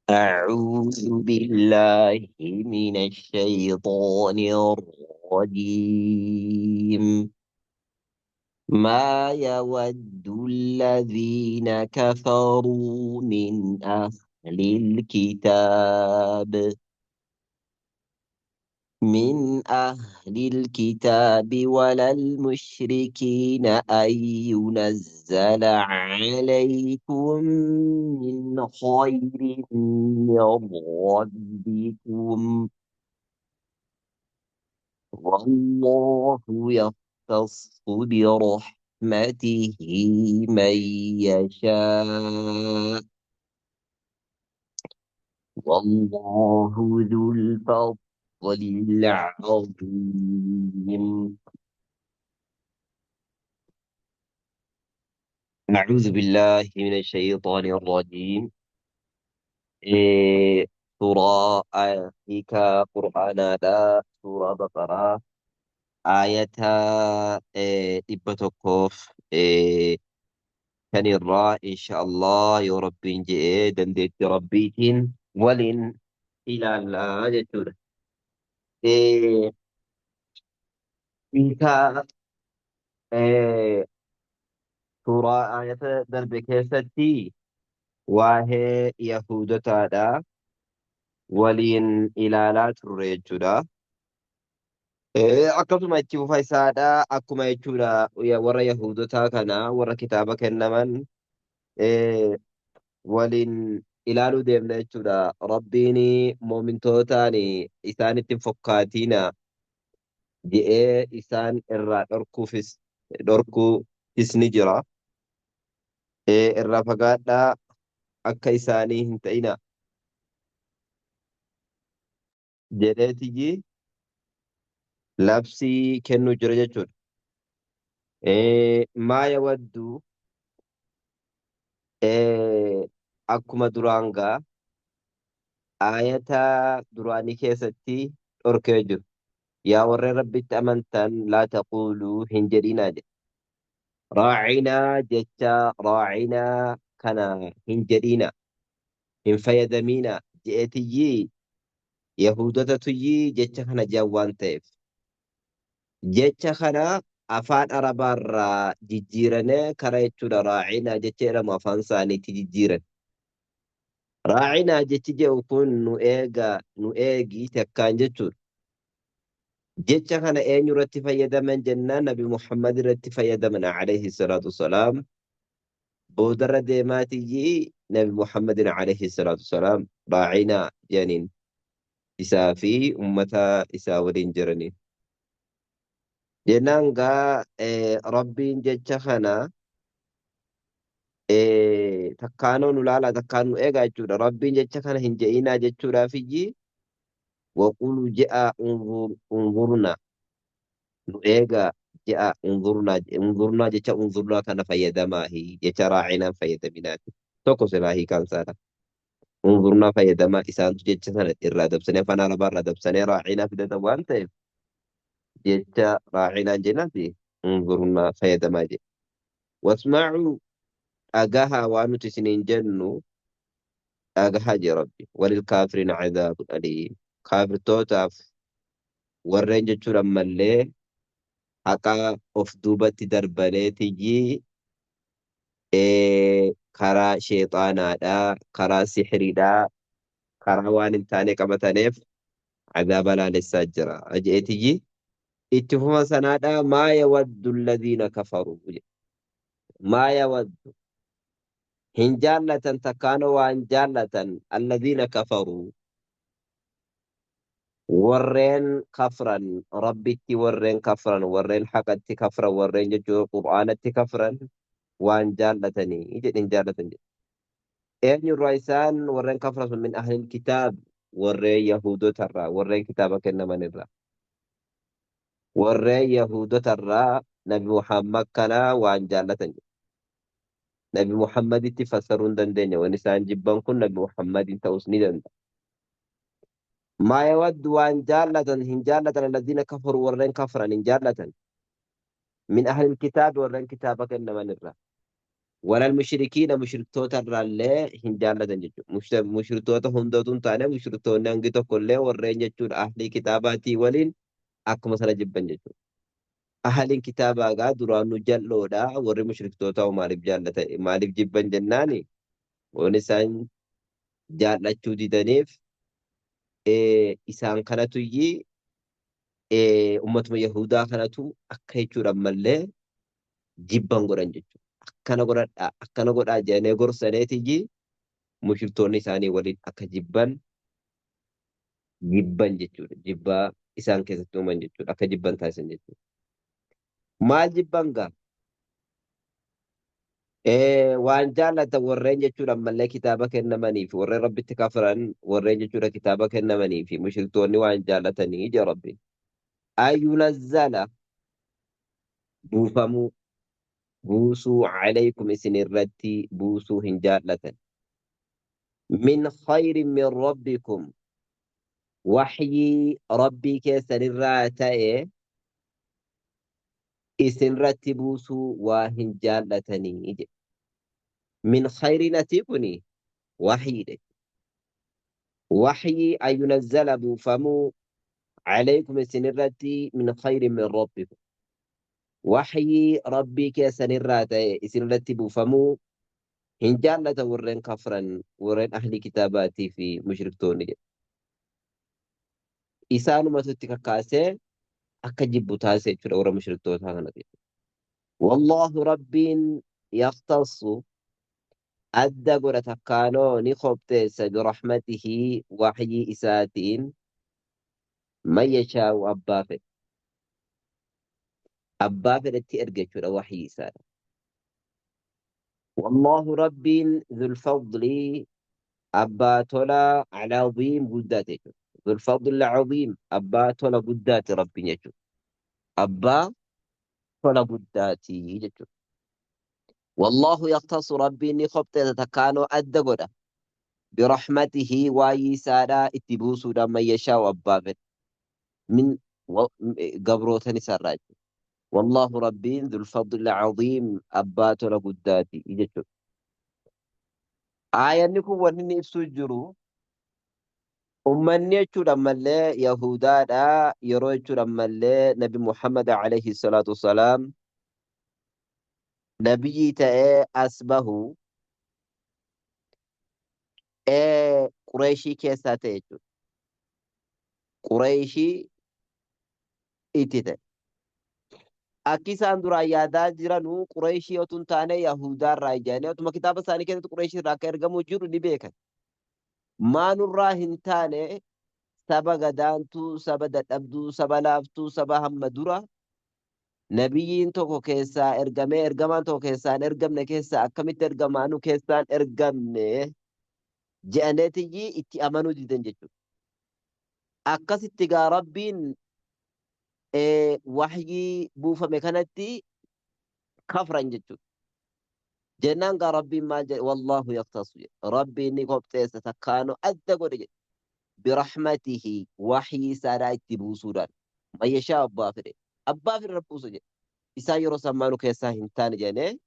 أعوذ بالله من الشيطان الرجيم. ما يود الذين كفروا من أهل الكتاب ولا المشركين أن ينزل عليكم من خير من ربكم، والله يختص برحمته من يشاء، والله ذو الفضل العظيم. أعوذ بالله من الشيطان الرجيم. إيه سورة آية قرآن سورة بقرة آية إبتكوف كان الراء إن شاء الله يا ربي جئ دندت ربيتين ولن إلى الله جتور. إيه إنك سورة آية درب كيستي وهي يهودة waliin ilaalaa turre jechuudha. Akkasuma itti fufa isaadha. Akkuma jechuudha warra Yahudotaa kana warra kitaaba kennaman waliin ilaaluu deemna jechuudha. Rabbiin moomintootaan isaanitti hin fokkaatiina je'ee isaan irraa dhorkuufis ni jira. Irraa fagaadhaa akka isaanii hin ta'ina jedheetiyyi labsii kennuu jira jechuudha. Maa yawaddu akkuma duraan gaa ayata duraanii keessatti dhorkee jiru. Yaa warreen rabbitti amantan laa taquluu hin jedhinaa jedhe. Raacinaa jecha raacinaa kana hin jedhina hin fayyadamina je'etiyyii Yahudotatuyyii jecha kana je'an waan ta'eef. Jecha kana afaan arabaarraa jijjiiranii kara jechuudha. Raacinaa jecha jedhamu afaan isaaniitti jijjiiran. Raacinaa jechi jedhu kun nu eega nu eegi takkaan jechuudha. Jecha kana eenyu irratti fayyadaman jennaan Nabi Muhammad irratti fayyadaman alayhi salaatu wasalaam. Boodarra deemaatiyyii Nabi Muhammadin alayhi salaatu wasalaam raacinaa jedhaniin isaa fi ummata isaa waliin jiraniin. Jennaan gaa rabbiin jecha kana takkaanoo nu laala takkaan nu eegaa jechuudha. Rabbiin jecha kana hin je'inaa jechuudhaafiyyi waqulu je'a unzurna nu eegaa je'a unzurnaa jecha unzurnaa kana fayyadamaahi jecha raacinaan fayyadaminaati. Tokko silaa hiikaan isaadha. Unzurnaa fayyadamaa isaantu jecha sana irraa dabsanii afaan arabaarraa dabsanii raacinaa fidatan waan ta'eef jecha raacinaan jennaati unzurnaa fayyadamaa jedhe. Wasma'uu dhagahaa waan nuti isiniin jennu dhagahaa jee rabbi. Walil kaafiriin cadaabun aliim. Kaafirtootaaf warreen jechuudha mallee haqa of duubatti darbaleetiyyi karaa sheexaanaadhaa, karaa sixiriidhaa, karaa waan hin taane qabataneef cadaaba laalessaa jira. Ajeetiyyi itti fuma sanaadhaa maa yawaddu alladhiina kafaruu. Maa yawaddu hin jaallatan takkaanoo waan jaallatan alladhiina kafaruu warreen kafran rabbitti warreen kafran warreen haqatti kafran warreen jechuudha qur'aanatti kafran waan jaallatanii jedhin jaallatan jedhe. Eenyurraa isaan warreen kafran sun min ahlil kitaab warreen yahudotarraa warreen kitaaba kennamanirraa warreen yahudotarraa Nabi Muhammad kanaa waan jaallatan jedhe. Nabi Muhammaditti fassaruu hin dandeenya. Waan isaan jibban kun Nabi Muhammadin ta'us ni danda'a. ما يود وان جالة هن جالة الذين كفروا ورين كفرا هن جالة من أهل الكتاب ورين كتابك إنما نرى ولا المشركين مشركتوتا الرالي هنجالة جتشو مشركتوتا هندوتون تانا مشركتونا نانجتو كله ورين جتشو أهلي كتاباتي ولين أكما سلا جبن جتشو أهل كتابا قا درانو جلو دا وري مشركتوتا ومالب جالة مالب جبن جناني ونسان جالة دي دنيف إسان كانتو يي أمتما يهودا كانتو أكيشو رمالي جبن قران جتشو akkana godhaa jedhanii gorsaneetiyyi mushirtoonni isaanii waliin akka jibban jechuudha. Jibbaa isaan keessatti uuman jechuudha. Akka jibban taasisan jechuudha. Maal jibban gaa? Waan jaallatan warreen jechuudha ammallee kitaaba kennamanii fi warreen rabbitti kafiran warreen jechuudha kitaaba kennamanii fi mushirtoonni waan jaallatanii ija rabbiin. Ayyunazzala buufamuu buusuu calaykum isin irratti buusuu hin jaallatan. من خير من ربكم وحي ربي كيسن الراتئ إسن رتبوسو واهن جالتني من خير نتيكني وحي وحي أن ينزل بفمو عليكم إسن الرتي من خير من ربكم وحي ربي كيسن الراتئ إسن رتبوفمو هن جالة ورين كفرا ورين أهل كتاباتي في مشركتوني isaanumatu kakkaasee akka jibbu taasise jechuudha warra mushriktoota kanatti. Wallahu rabbiin yaqtasu adda godha takkaanoo ni qopheessa birahmatihi waxyii isaatiin man yashaa'u abbaa fedhetti erga jechuudha waxyii isaadha. Wallahu rabbiin dhulfadli abbaa tola alaaziim guddaate jechuudha. ذو الفضل العظيم أبا تولا قداتي ربي يجو أبا تولا قداتي يجو والله يختص ربي إني خبت تتكانو أدقودا برحمته واي سادا اتبوسو لما يشاء أبا من قبروتني سراج والله ربي ذو الفضل العظيم أبا تولا قداتي يجو آية نكو ونني بسجرو ummanni jechuudha ammallee Yahudaadha yeroo jechuudha ammallee Nabi Muhammad alayhi salaatu wasalaam nabiyyii ta'ee as bahu Qureeshii keessaa ta'e jechuudha. Qureeshii itti ta'e. Akki isaan duraan yaadaa jiranuu Qureeshii otoo hin taane Yahudaarraa ijaanii otuma kitaaba isaanii keessatti Qureeshii irraa akka ergamu jiru ni beekan. Maanurraa hin taane saba gadaantuu, saba dadhabduu, saba laaftuu, saba hamma dura nabiyyiin tokko keessaa ergamee ergamaan tokko keessaan ergamne keessaa akkamitti ergamaanu keessaan ergamne je'aneetiyyi itti amanuu didan jechuudha. Akkasitti gaa rabbiin wahyii buufame kanatti kafran jechuudha. Jennaan gaa rabbiin maal jedhe wallaahu yaqtasu rabbiin ni qopheessa takkaanu adda godhe jedhe. برحمته وحي سارا اتبوسودان ما يشاء أبا فره أبا فره ربوسو جي إسا يرو سمانو كيسا هنتان جاني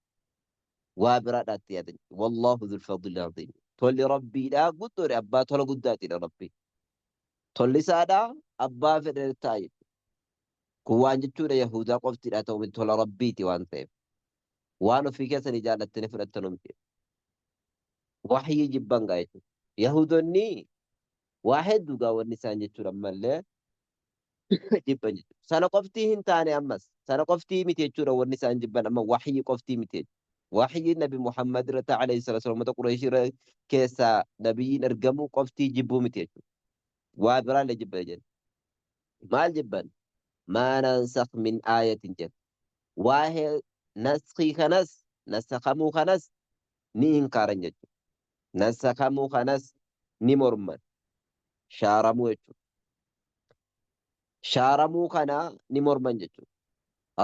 وابرا داتي يدن والله ذو الفضل العظيم تولي ربي لا قدر أبا تولي قداتي لربي تولي سادا أبا فره تايد كوان جتشورة يهودا قفتي لا تومن تولي ربيتي وان تيب وانو في كيسا نجالة تنفر التنمتي وحي جبان قايتو يهودوني واحد دوغا ونسان جتشور أمالي جبان جتشور سانا قفتي هنتاني أمس سانا قفتي متي جتشور ونسان جبان أما وحي قفتي متي وحي النبي محمد رتا عليه الصلاة والسلام متى قريشي كيسا نبي نرقمو قفتي جبو متي جتشور وابرا لجبان جن مال جبان ما ننسخ من آية جن واحد نسخي خنس نسخمو خنس ني إنكارن جتشور نسخمو خنس ني مرمان shaaramuu jechuudha. Shaaramuu kana ni morman jechuudha.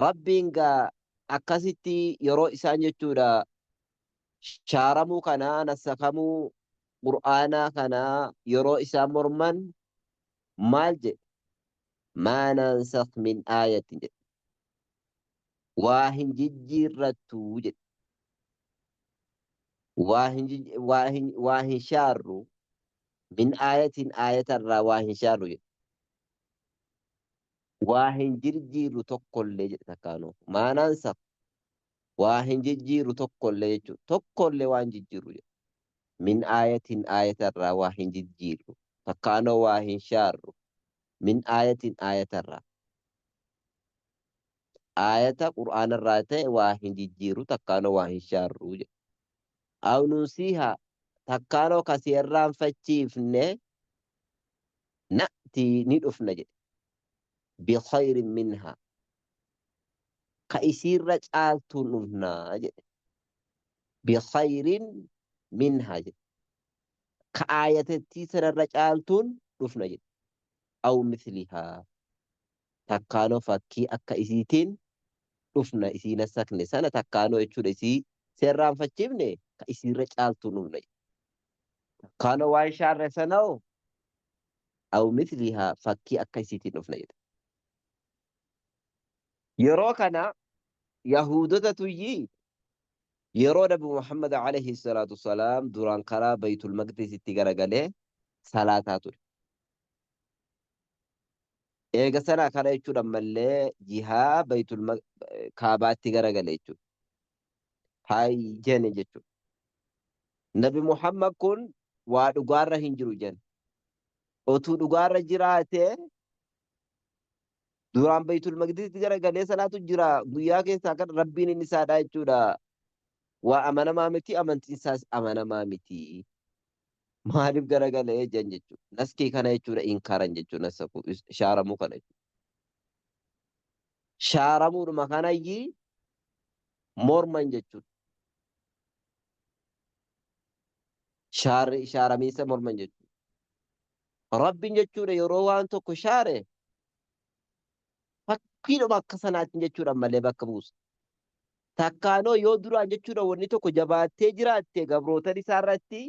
Rabbiin gaa akkasitti yeroo isaan jechuudha shaaramuu kana nasakamuu qur'aanaa kana yeroo isaan morman maal jedhe maa nansakh min aayatin jedhe waa hin jijjiirrattu jedhe waa hin shaarru min aayatin aayatarraa waa hin shaarru jedhe. Waa hin jirjiirru tokkollee jedhe takkaanoo. Maanaansa waa hin jijjiirru tokkollee jechuudha. Tokkollee waa hin jijjiirru jedhe. Min aayatin aayatarraa waa hin jijjiirru. Takkaanoo waa hin shaarru. Min aayatin aayatarraa. Aayata qur'aanarraa ta'e waa hin jijjiirru takkaanoo waa hin shaarru jedhe. Aw nunsiihaa takkaanoo kasii irraanfachiifne na'tii ni dhufna jedhe. Bikhayrin minhaa. Ka isiirra caaltuun dhufnaa jedhe. Bikhayrin minhaa jedhe. Ka aayatattii sanarra caaltuun dhufna jedhe. Aw mislihaa. Takkaanoo fakkii akka isiitiin dhufna isiin sakne sana takkaanoo jechuudha isii seerraanfachiifne ka isiirra caaltuun dhufna jedhe. Takkaanoo waan shaarre sanoo aw mislihaa fakkii akka isiitiin dhufna jedhe. Yeroo kana Yahuudota tuyyii yeroo Nabi Muhammad alayhi salaatu wasalaam duraan karaa Baytul Maqdisitti garagalee salaataa ture. Eega sana kana jechuudha ammallee jihaa Kaabaatti garagale jechuudha. Haay jenne jechuudha. Nabi Muhammad kun waa dhugaarra hin jiru jenne. Otuu dhugaarra jiraatee duraan Baytul Maqdisitti garagalee salaatu jira. Guyyaa keessaa kan Rabbiin inni isaadha jechuudha. Waa amanamaa miti amantiin isaas amanamaa miti. Maaliif garagalee jen jechuudha. Naskii kana jechuudha inkaaran jechuudha. Nasaku shaaramuu kana jechuudha. Shaaramuudhuma kanayyii morman jechuudha. Shaaramiinsa morman jechuudha. Rabbiin jechuudha yeroo waan tokko shaare fakkiidhuma akka sanaatiin jechuudha malee bakka buusa. Takkaanoo yoo duraan jechuudha wanni tokko jabaattee jiraatte gabrootan isaarratti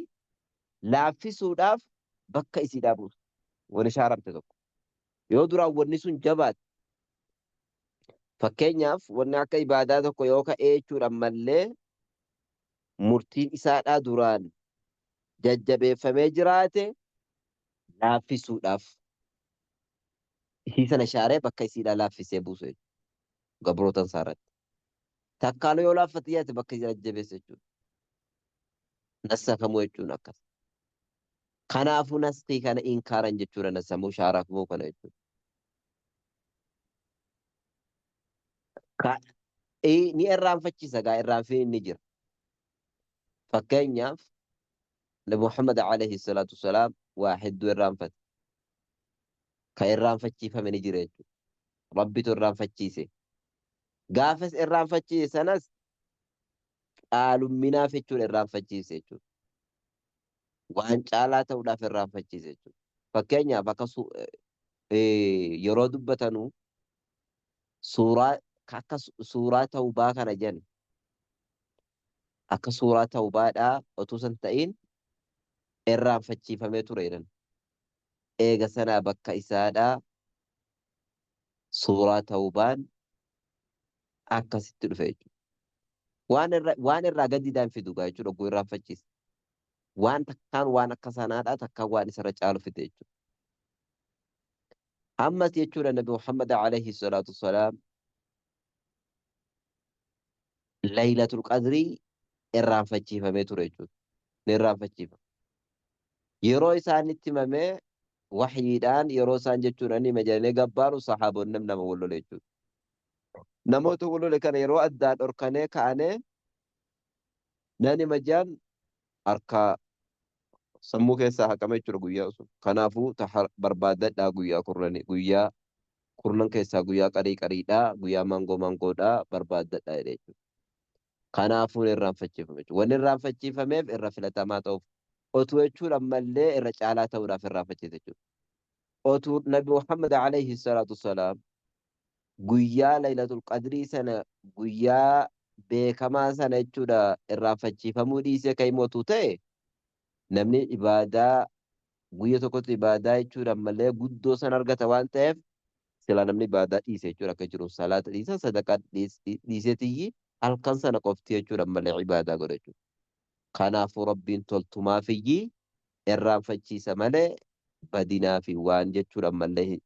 laaffisuudhaaf bakka isiidhaa buusa. Wani shaaramte tokko. Yoo duraan wanni sun jabaatte fakkeenyaaf wanni akka ibaadaa tokko yoo ka'ee jechuudha malee murtiin isaadhaa duraan jajjabeeffamee jiraate laaffisuudhaaf isii sana shaaree bakka isiidhaa laaffisee buusu jechuudha. Gabrootan isaarratti. Takkaanoo yoo laaffate yaate bakka isii jajjabeessa jechuudha. Nassakamuu jechuun akkas. Kanaafuu naskii kana inkaaran jechuudha nassamuu shaaramuu kana jechuudha. Ni irraanfachiisa gaa irraanfiin inni jira. Fakkeenyaaf Nabi Muhammad alayhi salaatu wasalaam waa hedduu irraanfate. Ka irraanfachiifame ni jira jechuudha. Rabbitu irraanfachiise. Gaafas irraanfachiise sanas qaalumminaaf jechuudha irraanfachiise jechuudha. Waan caalaa ta'uudhaaf irraanfachiise jechuudha. Fakkeenyaaf akka yeroo dubbatanu akka suuraa tawbaa kana jenna. Akka suuraa tawbaadhaa otoo san ta'in irraanfachiifamee ture jedhan. Eega sanaa bakka isaadhaa suuraa tawbaan akkasitti dhufe jechuudha. Waan irraa gaddiidhaan fidu gaa jechuudha oguu irraanfachiise. Waan takkaan waan akka sanaadhaa takkaan waan isarra caalu fide jechuudha. Ammas jechuudha Nabi Muhammad alayhi salaatu wasalaam Laylatul Qadrii irraanfachiifamee ture jechuudha. Ni irraanfachiifame. Yeroo isaanitti himamee waxyiidhaan yeroo isaan jechuudha ni majalanii gabbaaru sahaabonni nama wallole jechuudha. Namoota wallole kana yeroo addaan dhorkanee ka'anee nani majaan harka sammuu keessaa haqame jechuudha guyyaa sun. Kanaafuu barbaadadhaa guyyaa kurnan keessaa guyyaa qariidhaa guyyaa mangoodhaa barbaadadhaa jedhee jechuudha. Kanaafuu irraanfachiifame jechuudha. Wanni irraanfachiifameef irra filatamaa ta'uuf otuu jechuudha ammallee irra caalaa ta'uudhaaf irraanfachiise jechuudha. Otuu Nabi Muhammad alayhi salaatu wasalaam guyyaa Laylatul Qadrii sana guyyaa beekamaa sana jechuudha irraanfachiifamuu dhiisee kan himotu ta'e namni ibaadaa guyya tokkotti ibaadaa jechuudha ammallee guddoo san argata waan ta'eef sila namni ibaadaa dhiise jechuudha akka jiru salaata dhiisa sadaqaa dhiiseetiyyi halkan sana qofti jechuudha ammallee ibaadaa godha jechuudha. Kanaafuu rabbiin toltumaa fi irraanfachiisa malee badinaa fi waan jechuudha malee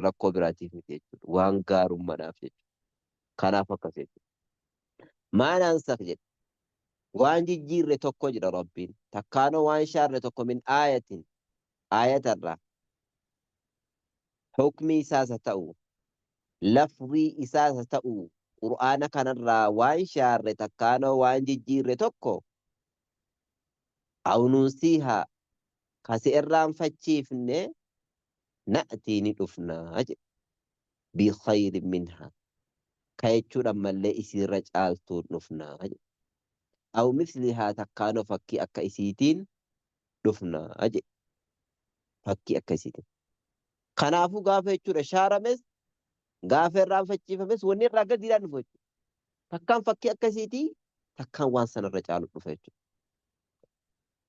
rakkoo biraatiif miti jechuudha. Waan gaarummaadhaaf jechuudha. Kanaaf akkas jechuudha. Maanaan sak jedhe waan jijjiirre tokko jedha rabbiin. Takkaanoo waan shaarre tokko min aayatin aayatarraa hukmi isaas haa ta'u lafrii isaas haa ta'u qur'aana kanarraa waan shaarre takkaanoo waan jijjiirre tokko awnuunsiihaa kasi irraanfachiifne na'tii ni dhufnaa jedhe bikhayrin minhaa ka jechuudhaan mallee isiirra caaltuun dhufnaa jedhe aw mislihaa takkaanoo fakkii akka isiitiin dhufnaa jedhe fakkii akka isiitiin. Kanaafuu gaafa jechuudha shaarames gaafa irraanfachiifames wanni irraa gadiidhaan dhufu jechuudha. Takkaan fakkii akkasiitii takkaan waan sanarra caalu dhufa jechuudha.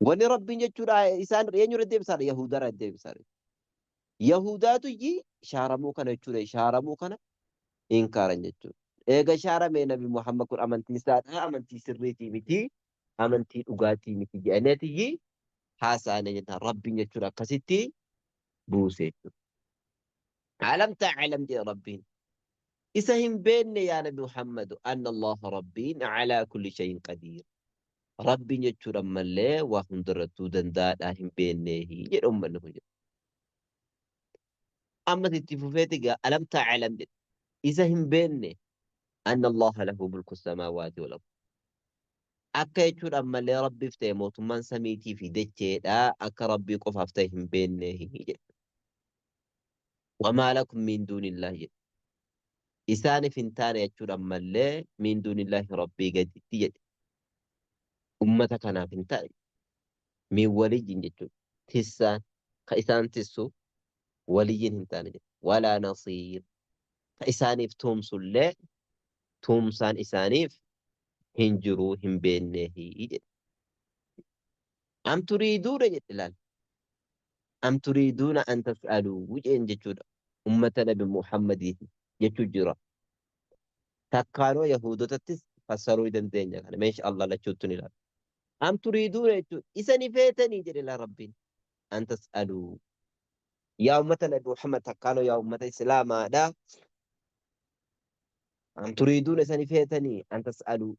Wanni rabbiin jechuudha isaan eenyurra deebisaadha Yahudaarra deebisaadha. Yahudaatu shaaramuu kana jechuudha shaaramuu kana inkaaran jechuudha. Eega shaaramee nabi Muhammad kun amantii isaadha amantii sirriitii miti amantii dhugaatii miti jedhaneeti haasa'anii jenna rabbiin jechuudha akkasitti buuse jechuudha. Alam ta'alam jedha rabbiin. Isa hin beekne yaa nabi Muhammad anna Allah rabbiin calaa kulli shayin qadiir. Rabbiin jechuudha mallee waa hundarrattuu danda'aadhaa hin beekneehi jedha uummanni kun jedha. Ammas itti fufeeti gaa alam ta'alam jedha. Isa hin beekne anna Allah lahu mulku samaawaati wal ardh. Akka jechuudha mallee rabbiif ta'e mootummaan samiitii fi dacheedha akka rabbii qofaaf ta'e hin beekneehi jedha. Wamaa lakum min duunillaahi jedha. Isaaniif hin taane jechuudha mallee min duunillaahi rabbii gaditti jedhe. Ummata kanaaf hin taane min waliyyin jechuudha. Tissaan ka isaan tissu waliyyin hin taane jedha. Walaa nasiir ka isaaniif tuumsullee tuumsaan isaaniif hin jiruu hin beekneehi jedha. Am turiiduuna jedhe ilaal. Am turiiduuna an tas'aluu jeen jechuudha. Ummata nabi Muhammadii jechuu jira. Takkaanoo Yahudotattis fassaruu dandeenya kana meesha Allah lachuutti ni ilaala. Am turiiduuna jechuudha. Isani feetanii jedhe laa rabbiin. An tas'aluu. Yaa ummata nabi Muhammad takkaanoo yaa ummata Islaamaadha. Am turiiduuna isani feetanii an tas'aluu.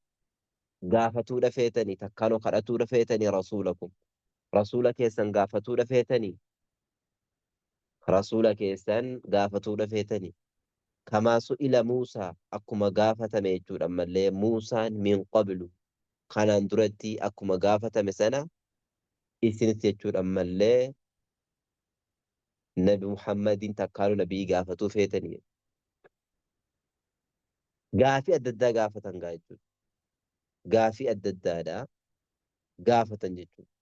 Gaafatuudha feetanii takkaanoo kadhatuudha feetanii rasuulakum. Rasuula keessan gaafatuudha feetanii. Rasuula keessan gaafatuudha feetanii. Kamaa su'ila Muusaa akkuma gaafatame jechuudha mallee Muusaan min qablu kanaan duratti akkuma gaafatame sana isinis jechuudha mallee nabi Muhammadin takkaanuu nabii gaafatuu feetanii. Gaafii adda addaa gaafatan gaa jechuudha. Gaafii adda addaadhaa gaafatan jechuudha.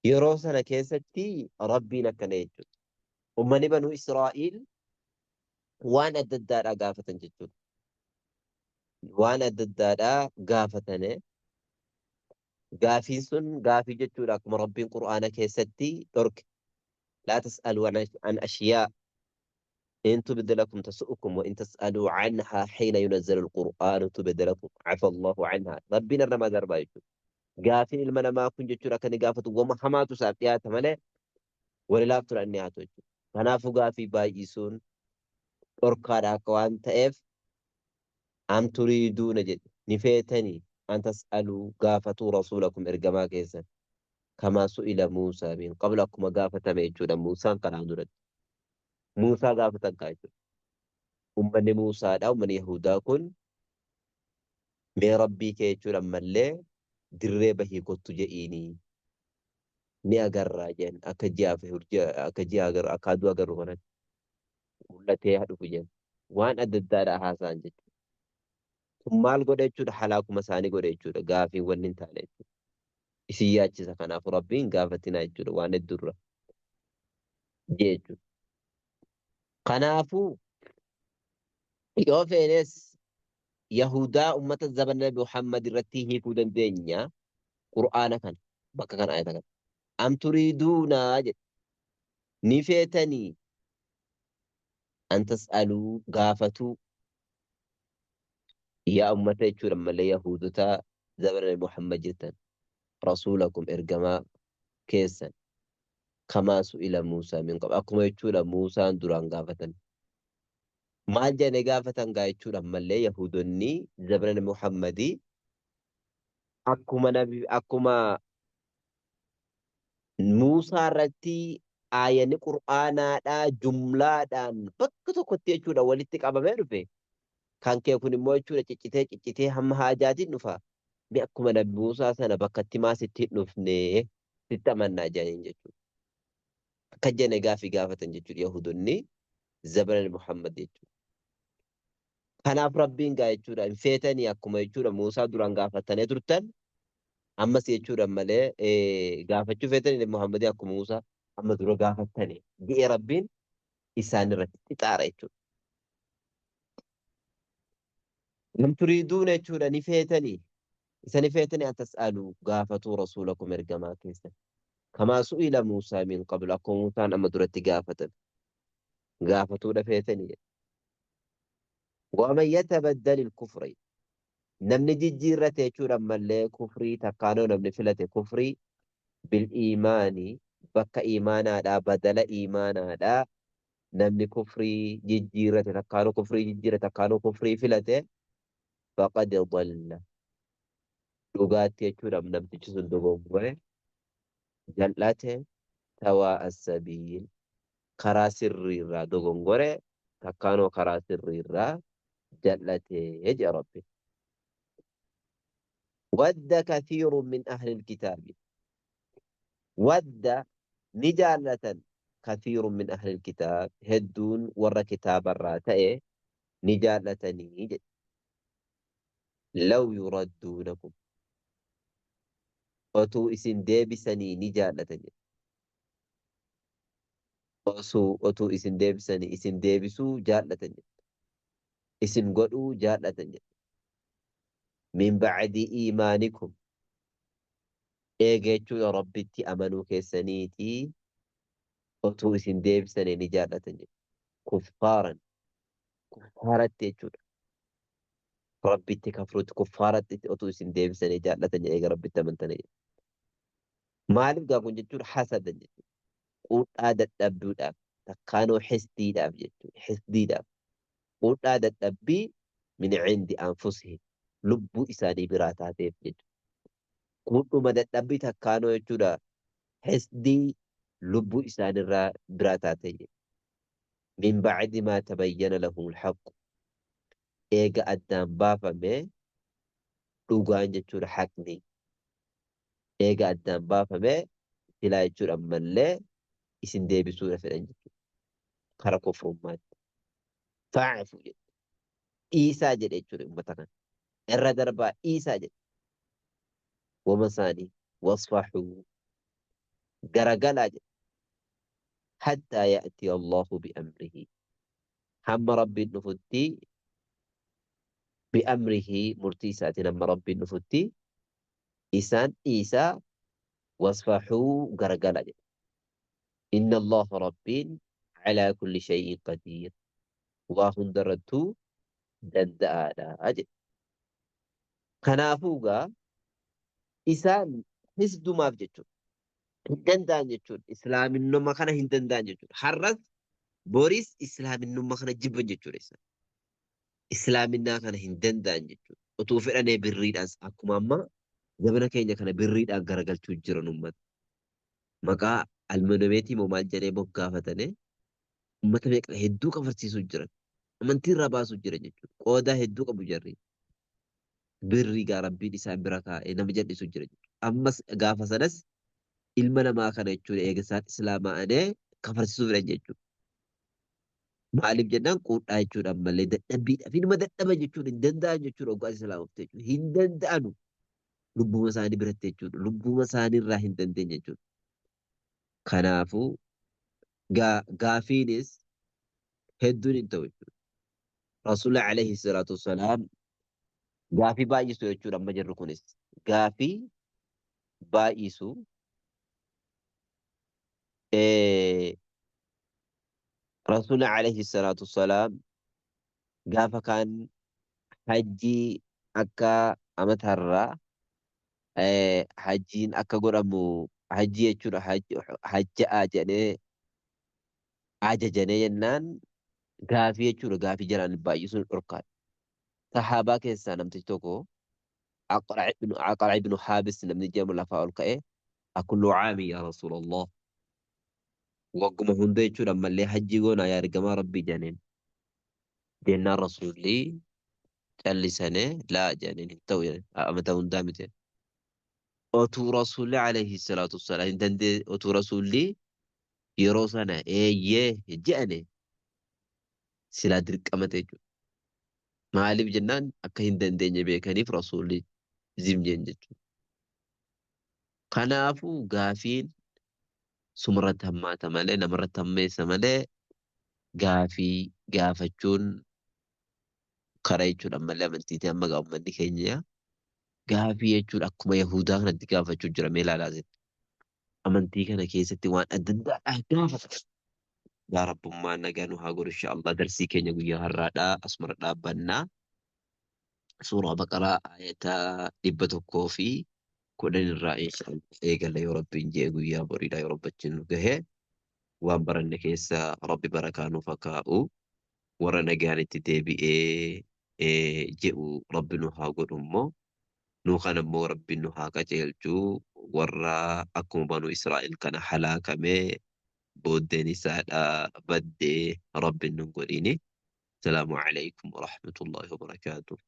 Yeroo sana keessatti rabbiin akkana jechuudha. Uummanni banuu Israa'iil waan adda addaadhaa gaafatan jechuudha. Waan adda addaadhaa gaafatane. Gaafiin sun gaafii jechuudha akkuma rabbiin Qur'aana keessatti dhorke. Laa tas'aluu an ashyaa إن تبد لكم تسؤكم وإن تسألوا عنها حين ينزل القرآن تبد لكم عفى الله عنها ربنا رما دربا قافين المنا ما كن جتشورا كان قافة وما حماتو ساقيات ملي ولا ترى أنياتو تنافو قافي بايسون أركادا كوان تأف أم تريدون جد نفيتني أن تسألوا قافة رسولكم إرقما كيسا كما سئل موسى من قبلكم قافة ميجودا موسى كان عندنا Muusaa gaafatan kaa jechuudha. Uummanni Muusaadha. Uummanni Yahudaa kun mee rabbii kee jechuudha ammallee dirree bahii kottu jedhiini ni agarraa jedhan akka ji'a akka aduu agarru kanatti mul'atee dhufu jedhan waan adda addaadhaa haasa'an jechuudha. Kun maal godha jechuudha halaakuma isaanii godha jechuudha gaafiin wanni hin taane jechuudha. Isin yaachisa kanaaf rabbiin gaafatinaa jechuudha waan heddurra jechuudha. Kanaafuu yoo feenes Yahudaa ummata zaman Nabi Muhammad irratti hiikuu dandeenya Qur'aana kana bakka kana ayata kana. Am turiiduunaa jedhe ni feetanii an tas'aluu gaafatuu yaa ummata jechuudha malee Yahudotaa زمن محمد جدا رسولكم إرجما كيسا كما سئل موسى من قبل أكما يجول موسى دران قافة ما جاني قافة قا يجول أما اللي يهودني زمن محمدي أكما نبي أكما موسى رتي آية قرآن دا جملة دا بكتو كنت يجول ولتك أبا ميرفي كان كيكون موجود تجتي هم حاجات نفا بأكما نبي موسى سنة بكتي ما ستي نفني ستمنى جانين جتو كجاني قافي قافة جتو يهودني زمن محمد جتو kanaaf rabbiin gaa jechuudha hin feetanii akkuma jechuudha Muusaa duraan gaafatanii turtan ammas jechuudha malee gaafachuu feetanii Muhammadii akkuma Muusaa amma dura gaafatanii jedhee rabbiin isaan irratti xixaara jechuudha. Lam turiiduuna jechuudha ni feetanii isa ni feetanii an tas'aluu gaafatuu rasuulakum ergamaa keessan kamaa su'ila Muusaa min qablu akkuma Muusaan amma duratti gaafatan gaafatuudha feetanii. ومن يتبدل الكفر نمني جيجيرة يجور أما اللي كفري تقانو نمني فلة كفري بالإيمان بك إيمانا لا بدل إيمانا لا نمني كفري جيجيرة تقانو كفري جيجيرة تقانو كفري فلة فقد ضل لغات يجور أم نمتي جسن دقوم جلته توا السبيل كراسر الرا دقوم تقانو كراسر الرا جلته يجي ربي ود كثير من أهل الكتاب ود نجالة كثير من أهل الكتاب هدون ور كتاب الراتئ نجالة نيجد لو يردونكم أتو اسم ديبسني نجالة أتو اسم ديبسني اسم ديبسو جالة اسم قلو جالة من بعد إيمانكم eegeechuu rabbitti amanuu keessaniiti otuu isin deebisanii ni jaallatan kuffaaratti jechuudha. Rabbitti kafruutti kuffaaratti otuu isin deebisanii jaallatan eega rabbitti amantanii. Maaliif gaa kun jechuudha hasadan jechuudha. Quudhaa dadhabbiidhaaf takkaanoo xisdiidhaaf jechuudha. Xisdiidhaaf quudhaa dadhabbii min cindi anfusihim lubbuu isaanii biraa taateef jechuudha. Quudhuma dadhabbii takkaanoo jechuudha. حسدي لب إسان الرا براتاتي من بعد ما تبين لهم الحق إيجا أدام بافا مي لغان جتشور حقني إيجا أدام بافا مي تلا جتشور أما اللي إسن دي بسورة في الأنجتشور خرقوا فرمات فاعفوا جد إيسا جد جتشور أمتنا إرى دربا إيسا جد ومساني واصفحوا قرقلا جد حتى يأتي الله بأمره هم ربي النفتي بأمره مرتيسات لما ربي النفتي إسان إيسا واصفحوا قرقلا إن الله ربي على كل شيء قدير وهن دردتو دندالا أجل كنافوغا إسان حسدو ما بجتشو هندندان جتشو إسلام النما كان هندندان جتشو حرث بوريس إسلام النما كان جبن جتشو إسلام النا كان هندندان جتشو وتوفر أنا بريد أس أكو ماما زمنا كينيا كان بريد أقرقل تجرن أمت مقا المنوميتي ممال جاني بقافتني أمت بيك هدو كفرسيسو جرن أمنتي رباسو جرن جتشو قودا هدو كبو جرين بري ربي إسان بركا إنما جرن جرن أمس قافة سنس ilma namaa kana jechuudha eegasaan islaamaa anee kafarsiisuu fedhan jechuudha. Maaliif jennaan quudhaa jechuudha malee dadhabbiidhaaf inuma dadhaba jechuudha hin danda'an jechuudha oggaa islaamofte jechuudha hin danda'anu lubbuma isaanii biratti jechuudha lubbuma isaaniirraa hin dandeenye jechuudha. Kanaafuu gaafiinis hedduun hin ta'u jechuudha. Rasuulli alayhi salaatu wassalaam gaafii baay'isu jechuudha amma jirru kunis gaafii baay'isu رسول عليه الصلاة والسلام قاف كان حجي أكا أمتهرى hajjiin akka godhamu hajji jechuudha. Hajja'a jedhee ajajane jennaan gaafii jechuudha. Gaafii jalaan baay'isuun dhorkaadha. Sahaabaa keessaa namtichi tokko Aqra' ibnu Haabis namni jedhamu lafaa ol ka'ee akullu caami yaa Rasuulallah. Wagguma hunda jechuudha ammallee hajjii goonaa yaa ergamaa rabbii jedhaniin. Jennaan rasuulli callisanii laa jedhaniin hin ta'u jedhan. Amata hundaa miti. Otuu rasuulli alayhi salaatu wassalaam hin dandee otuu rasuulli yeroo sana eeyyee jedhane silaa dirqamate jechuudha. Maaliif jennaan akka hin dandeenye beekaniif rasuulli zimjeen jechuudha. Kanaafuu gaafiin sumarratti hammaata malee namarratti hammeessa malee gaafii gaafachuun karaa jechuudha malee amantiitii amma uummanni keenya gaafii jechuudha akkuma Yahudaa kanatti gaafachuu jira mee ilaalaa amantii kana keessatti waan adda addaa gaafata. Yaa Rabbummaan nagaa nu haa godhu inshaallah darsii keenya guyyaa har'aadhaa asumara dhaabbannaa. Suuraa Baqaraa ayataa 110 irraa eegalla yoo Rabbiin jee guyyaa boriidhaa yoo Rabbachiin nu gahee waan baranne keessa Rabbi barakaa nuuf haa kaa'u warra nagaan itti deebi'ee jedhu Rabbi nu haa godhu immoo nu kan immoo Rabbi nu haa qajeelchu warra akkuma banu Israa'el kana halaakamee booddeen isaadhaa baddee Rabbi nu godhini. Salaamu alaykum wa rahmatullahi wa barakaatuh.